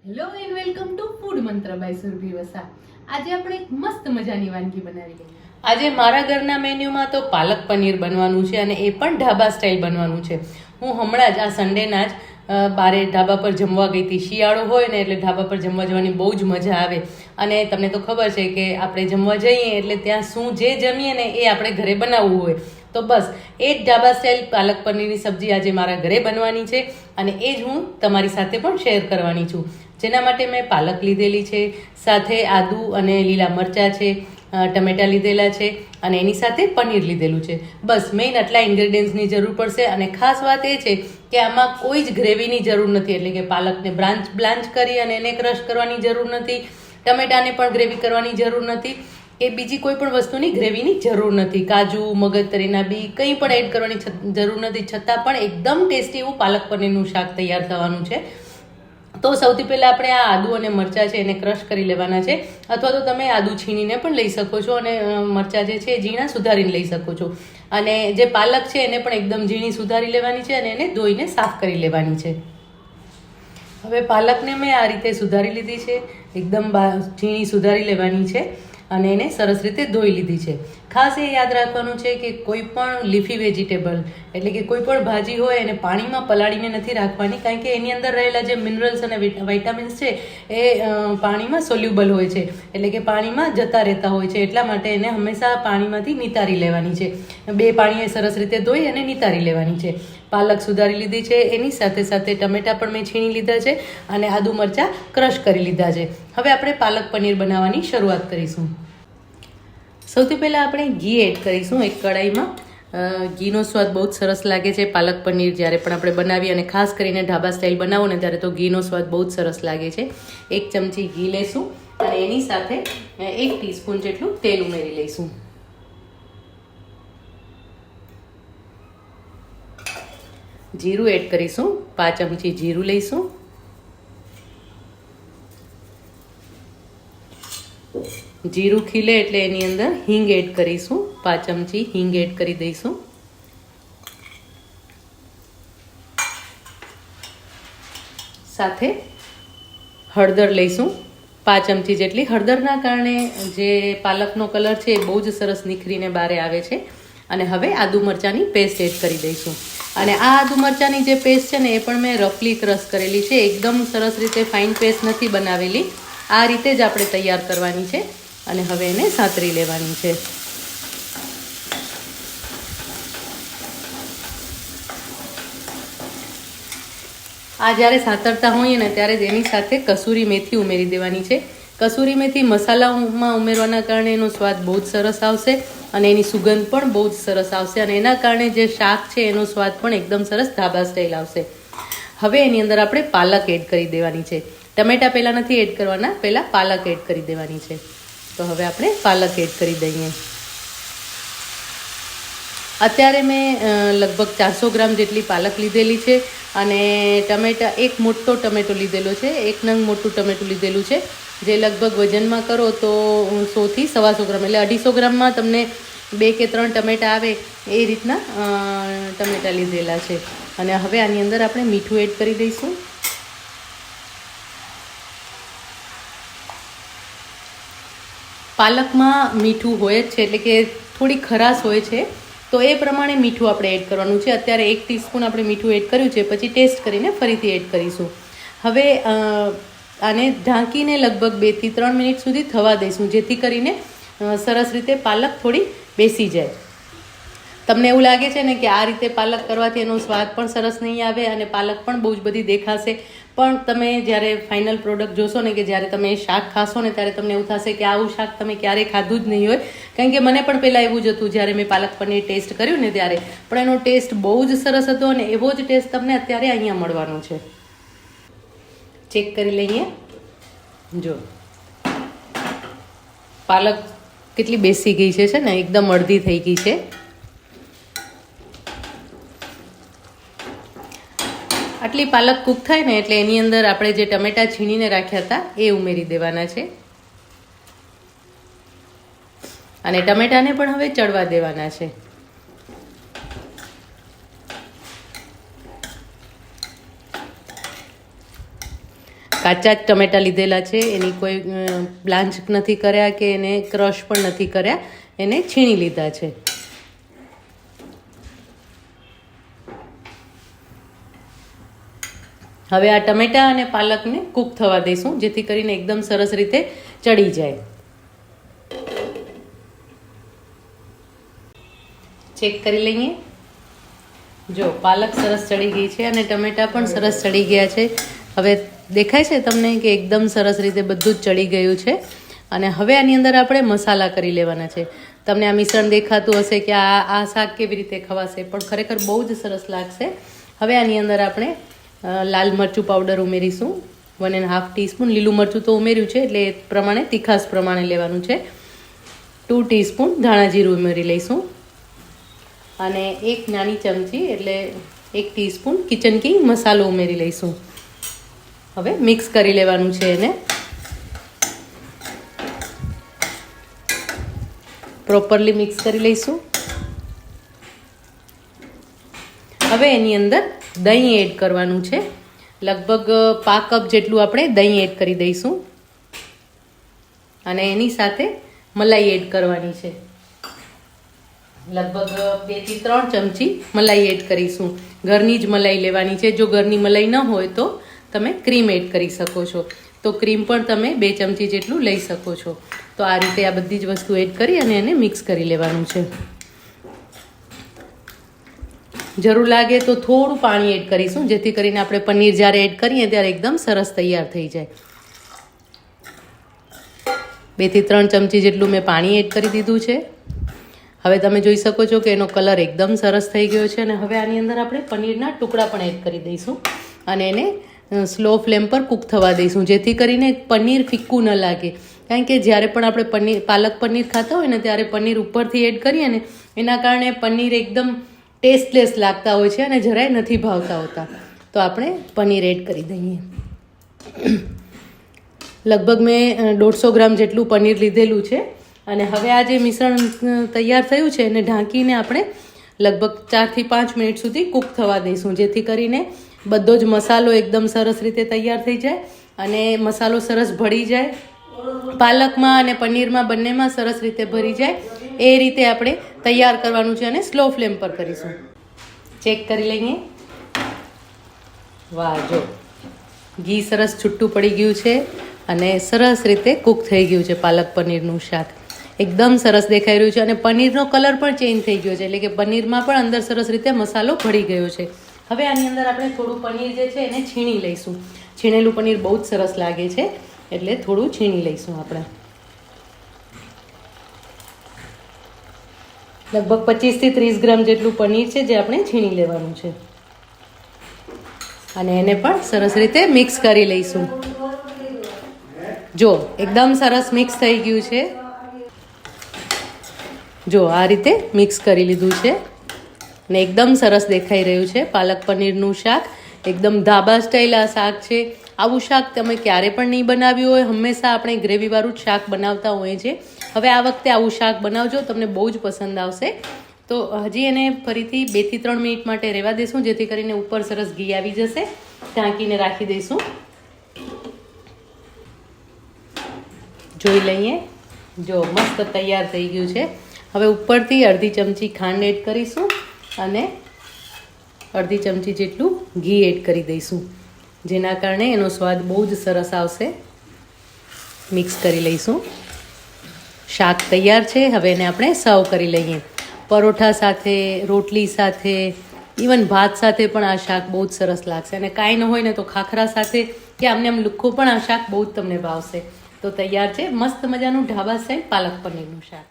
Hello and welcome to food મંત્ર by Surabhi Vasa. આજે આપણે એક મસ્ત મજાની વાનગી બનાવી લઈએ. આજે મારા ઘરના મેન્યુમાં તો પાલક પનીર બનવાનું છે અને એ પણ ઢાબા સ્ટાઇલ બનવાનું છે. હું હમણાં જ આ સન્ડેના જ બારે ઢાબા પર જમવા ગઈ હતી. શિયાળો હોય ને એટલે ઢાબા પર જમવા જવાની બહુ જ મજા આવે. અને તમને તો ખબર છે કે આપણે જમવા જઈએ એટલે ત્યાં શું જે જમીએ ને એ આપણે ઘરે બનાવવું હોય. તો બસ એ જ ઢાબા સ્ટાઇલ પાલક પનીરની સબ્જી આજે મારા ઘરે બનવાની છે અને એ જ હું તમારી સાથે પણ શેર કરવાની છું. જેના માટે મેં પાલક લીધેલી છે, સાથે આદુ અને લીલા મરચાં છે, ટમેટાં લીધેલા છે અને એની સાથે પનીર લીધેલું છે. બસ મેઇન આટલા ઇન્ગ્રેડિયન્ટ્સની જરૂર પડશે. અને ખાસ વાત એ છે કે આમાં કોઈ જ ગ્રેવીની જરૂર નથી, એટલે કે પાલકને બ્લાન્ચ કરી અને એને ક્રશ કરવાની જરૂર નથી, ટમેટાને પણ ગ્રેવી કરવાની જરૂર નથી, એ બીજી કોઈ પણ વસ્તુની ગ્રેવીની જરૂર નથી. કાજુ, મગજતરીના બી કંઈ પણ એડ કરવાની જરૂર નથી, છતાં પણ એકદમ ટેસ્ટી એવું પાલક પનીરનું શાક તૈયાર થવાનું છે. તો સૌથી પહેલાં આપણે આ આદુ અને મરચાં છે એને ક્રશ કરી લેવાના છે, અથવા તો તમે આદુ છીણીને પણ લઈ શકો છો અને મરચાં જે છે એ ઝીણા સુધારીને લઈ શકો છો. અને જે પાલક છે એને પણ એકદમ ઝીણી સુધારી લેવાની છે અને એને ધોઈને સાફ કરી લેવાની છે. હવે પાલકને મેં આ રીતે સુધારી લીધી છે, એકદમ ઝીણી સુધારી લેવાની છે અને એને સરસ રીતે ધોઈ લીધી છે. ખાસ એ યાદ રાખવાનું છે કે કોઈ પણ લીફી વેજીટેબલ એટલે કે કોઈ પણ ભાજી હોય એને પાણીમાં પલાળીને નથી રાખવાની, કારણ કે એની અંદર રહેલા જે મિનરલ્સ અને વિટામિન્સ છે એ પાણીમાં સોલ્યુબલ હોય છે, એટલે કે પાણીમાં જતા રહેતા હોય છે. એટલા માટે એને હંમેશા પાણીમાંથી નિતારી લેવાની છે. બે પાણીએ સરસ રીતે ધોઈ અને નિતારી લેવાની છે. પાલક સુધારી લીધી છે, એની સાથે સાથે ટમેટાં પણ મેં છીણી લીધા છે અને આદુ મરચાં ક્રશ કરી લીધા છે. હવે આપણે પાલક પનીર બનાવવાની શરૂઆત કરીશું. સૌથી પહેલાં આપણે ઘી એડ કરીશું એક કડાઈમાં. ઘીનો સ્વાદ બહુ જ સરસ લાગે છે પાલક પનીર જ્યારે પણ આપણે બનાવીએ, અને ખાસ કરીને ઢાબા સ્ટાઇલ બનાવો ને ત્યારે તો ઘીનો સ્વાદ બહુ જ સરસ લાગે છે. 1 ચમચી ઘી લઈશું અને એની સાથે 1 ટીસ્પૂન જેટલું તેલ ઉમેરી લઈશું. જીરું એડ કરીશું, 5 ચમચી જીરું લઈશું. જીરું ખીલે એટલે એની અંદર હિંગ એડ કરીશું, 5 ચમચી હિંગ એડ કરી દઈશું. સાથે હળદર લઈશું 5 ચમચી જેટલી. હળદરના કારણે જે પાલકનો કલર છે એ બહુ જ સરસ નિખરીને બહાર આવે છે. અને હવે આદુ મરચાંની પેસ્ટ એડ કરી દઈશું. અને આ આદુ મરચાંની જે પેસ્ટ છે ને એ પણ મેં રફલી ક્રશ કરેલી છે, એકદમ સરસ રીતે ફાઇન પેસ્ટ નથી બનાવેલી. આ રીતે જ આપણે તૈયાર કરવાની છે અને હવે એને સાતરી લેવાની છે. આ જ્યારે સાતરતા હોઈએ ને ત્યારે જ એની સાથે કસૂરી મેથી ઉમેરી દેવાની છે. કસૂરી મેથી મસાલામાં ઉમેરવાના કારણે એનો સ્વાદ બહુ જ સરસ આવશે અને એની સુગંધ પણ બહુ જ સરસ આવશે, અને એના કારણે જે શાક છે એનો સ્વાદ પણ એકદમ સરસ ઢાબા સ્ટાઇલ આવશે. હવે એની અંદર આપણે પાલક એડ કરી દેવાની છે. ટમેટાં પહેલાં નથી એડ કરવાના, પહેલાં પાલક એડ કરી દેવાની છે. તો હવે આપણે પાલક એડ કરી દઈએ. અત્યારે મેં લગભગ 400 ગ્રામ જેટલી પાલક લીધેલી છે અને ટમેટાં, એક મોટો ટમેટો લીધેલો છે, 1 નંગ મોટું ટમેટું લીધેલું છે, જે લગભગ વજનમાં કરો તો 100 થી 125 ગ્રામ એટલે 250 ગ્રામમાં તમને 2 કે 3 ટમેટાં આવે એ રીતના ટમેટાં લીધેલા છે. અને હવે આની અંદર આપણે મીઠું એડ કરી દઈશું. પાલકમાં મીઠું હોય જ છે, એટલે કે થોડી ખરાશ હોય છે, તો એ પ્રમાણે મીઠું આપણે એડ કરવાનું છે. અત્યારે 1 ટીસ્પૂન આપણે મીઠું એડ કર્યું છે, પછી ટેસ્ટ કરીને ફરીથી એડ કરીશું. હવે આને ઢાંકીને લગભગ 2 થી 3 મિનિટ સુધી થવા દઈશું, જેથી કરીને સરસ રીતે પાલક થોડી બેસી જાય. તમને એવું લાગે છે ને કે આ રીતે પાલક કરવાથી એનો સ્વાદ પણ સરસ નહીં આવે અને પાલક પણ બહુ જ બધી દેખાશે, પણ તમે જ્યારે ફાઇનલ પ્રોડક્ટ જોશો ને, કે જ્યારે તમે એ શાક ખાશો ને ત્યારે તમને એવું થશે કે આવું શાક તમે ક્યારેય ખાધું જ નહીં હોય. કારણ કે મને પણ પહેલાં એવું જ હતું જ્યારે મેં પાલક પનીર ટેસ્ટ કર્યું ને ત્યારે, પણ એનો ટેસ્ટ બહુ જ સરસ હતો અને એવો જ ટેસ્ટ તમને અત્યારે અહીંયા મળવાનો છે. ચેક કરી લઈએ. જો પાલક કેટલી બેસી ગઈ છે ને, એકદમ અડધી થઈ ગઈ છે. આટલી પાલક કૂક થાય ને એટલે એની અંદર આપણે જે ટમેટાં છીણીને રાખ્યા હતા એ ઉમેરી દેવાના છે અને ટમેટાને પણ હવે ચડવા દેવાના છે. કાચા જ ટમેટા લીધેલા છે, એની કોઈ બ્લાન્ચ નથી કર્યા કે એને ક્રશ પણ નથી કર્યા, એને છીણી લીધા છે. હવે આ ટમેટા અને પાલકને કૂક થવા દઈશું, જેથી કરીને એકદમ સરસ રીતે ચડી જાય. ચેક કરી લઈએ. જો પાલક સરસ ચડી ગઈ છે અને ટમેટા પણ સરસ ચડી ગયા છે. હવે દેખાય છે તમને કે એકદમ સરસ રીતે બધું જ ચડી ગયું છે. અને હવે આની અંદર આપણે મસાલા કરી લેવાના છે. તમને આ મિશ્રણ દેખાતું હશે કે આ શાક કેવી રીતે ખવાશે, પણ ખરેખર બહુ જ સરસ લાગશે. હવે આની અંદર આપણે લાલ મરચું પાવડર ઉમેરીશું, 1.5 ટીસ્પૂન. લીલું મરચું તો ઉમેર્યું છે એટલે એ પ્રમાણે તીખાસ પ્રમાણે લેવાનું છે. 2 ટીસ્પૂન ધાણા જીરું ઉમેરી લઈશું અને 1 નાની ચમચી એટલે 1 ટીસ્પૂન કિચન કિંગ મસાલો ઉમેરી લઈશું. હવે મિક્સ કરી લેવાનું છે એને પ્રોપરલી મિક્સ કરી લઈશું. હવે એની અંદર દહીં એડ કરવાનું છે. લગભગ 1/2 કપ જેટલું આપણે દહીં એડ કરી દઈશું અને એની સાથે મલાઈ એડ કરવાની છે. લગભગ 2 થી 3 ચમચી મલાઈ એડ કરીશું. ઘરની જ મલાઈ લેવાની છે. જો ઘરની મલાઈ ન હોય તો તમે ક્રીમ એડ કરી શકો છો, તો ક્રીમ પણ તમે 2 ચમચી જેટલું લઈ શકો છો. તો આ રીતે આ બધી જ વસ્તુ એડ કરી અને એને મિક્સ કરી લેવાનું છે. જરૂર લાગે તો થોડું પાણી એડ કરીશું, જેથી કરીને આપણે પનીર જ્યારે એડ કરીએ ત્યારે એકદમ સરસ તૈયાર થઈ જાય. 2 થી 3 ચમચી જેટલું મેં પાણી એડ કરી દીધું છે. હવે તમે જોઈ શકો છો કે એનો કલર એકદમ સરસ થઈ ગયો છે. અને હવે આની અંદર આપણે પનીરના ટુકડા પણ એડ કરી દઈશું અને એને સ્લો ફ્લેમ પર કૂક થવા દઈશું, જેથી કરીને પનીર ફિક્કું ન લાગે. કારણ કે જ્યારે પણ આપણે પાલક પનીર ખાતા હોય ને ત્યારે પનીર ઉપરથી એડ કરીએ ને એના કારણે પનીર એકદમ ટેસ્ટલેસ લાગતા હોય છે અને જરાય નથી ભાવતા હોતા. તો આપણે પનીર એડ કરી દઈએ. લગભગ મેં 150 ગ્રામ જેટલું પનીર લીધેલું છે. અને હવે આ જે મિશ્રણ તૈયાર થયું છે એને ઢાંકીને આપણે લગભગ 4 થી 5 મિનિટ સુધી કૂક થવા દઈશું, જેથી કરીને બધો જ મસાલો એકદમ સરસ રીતે તૈયાર થઈ જાય અને મસાલો સરસ ભળી જાય, પાલકમાં અને પનીરમાં બંનેમાં સરસ રીતે ભરી જાય. એ રીતે આપણે તૈયાર કરવાનું છે અને સ્લો ફ્લેમ પર કરીશું. ચેક કરી લઈએ. વાહ, જો ઘી સરસ છૂટું પડી ગયું છે અને સરસ રીતે કૂક થઈ ગયું છે પાલક પનીરનું શાક. એકદમ સરસ દેખાઈ રહ્યું છે અને પનીરનો કલર પણ ચેન્જ થઈ ગયો છે, એટલે કે પનીરમાં પણ અંદર સરસ રીતે મસાલો ભળી ગયો છે. હવે આની અંદર આપણે થોડું પનીર જે છે એને છીણી લઈશું. છીણેલું પનીર બહુ જ સરસ લાગે છે એટલે થોડું છીણી લઈશું આપણે. લગભગ 25 થી 30 ગ્રામ જેટલું પનીર છે જે આપણે છીણી લેવાનું છે અને એને પણ સરસ રીતે મિક્સ કરી લઈશું. જો એકદમ સરસ મિક્સ થઈ ગયું છે. જો આ રીતે મિક્સ કરી લીધું છે ને એકદમ સરસ દેખાઈ રહ્યું છે પાલક પનીરનું શાક. એકદમ ધાબા સ્ટાઇલ આ શાક છે. આવું શાક તમે ક્યારે પણ નહીં બનાવ્યું હોય. હંમેશા આપણે ગ્રેવીવાળું જ શાક બનાવતા હોઈએ છીએ. હવે આ વખતે આવું શાક બનાવજો, તમને બહુ જ પસંદ આવશે. તો હજી એને ફરીથી 2 થી 3 મિનિટ માટે રહેવા દઈશું, જેથી કરીને ઉપર સરસ ઘી આવી જશે. ઢાંકીને રાખી દઈશું. જોઈ લઈએ. જો મસ્ત તૈયાર થઈ ગયું છે. હવે ઉપરથી અડધી ચમચી ખાંડ એડ કરીશું અને અડધી ચમચી જેટલું ઘી એડ કરી દઈશું, જેના કારણે એનો સ્વાદ બહુ જ સરસ આવશે. મિક્સ કરી લઈશું. શાક તૈયાર છે. હવે એને આપણે સર્વ કરી લઈએ. પરોઠા સાથે, રોટલી સાથે, ઇવન ભાત સાથે પણ આ શાક બહુ જ સરસ લાગશે. અને કાંઈ ન હોય ને તો ખાખરા સાથે કે આમને આમ લુખ્ખો પણ આ શાક બહુ જ તમને ભાવશે. તો તૈયાર છે મસ્ત મજાનું ઢાબા સ્ટાઇલ પાલક પનીરનું શાક.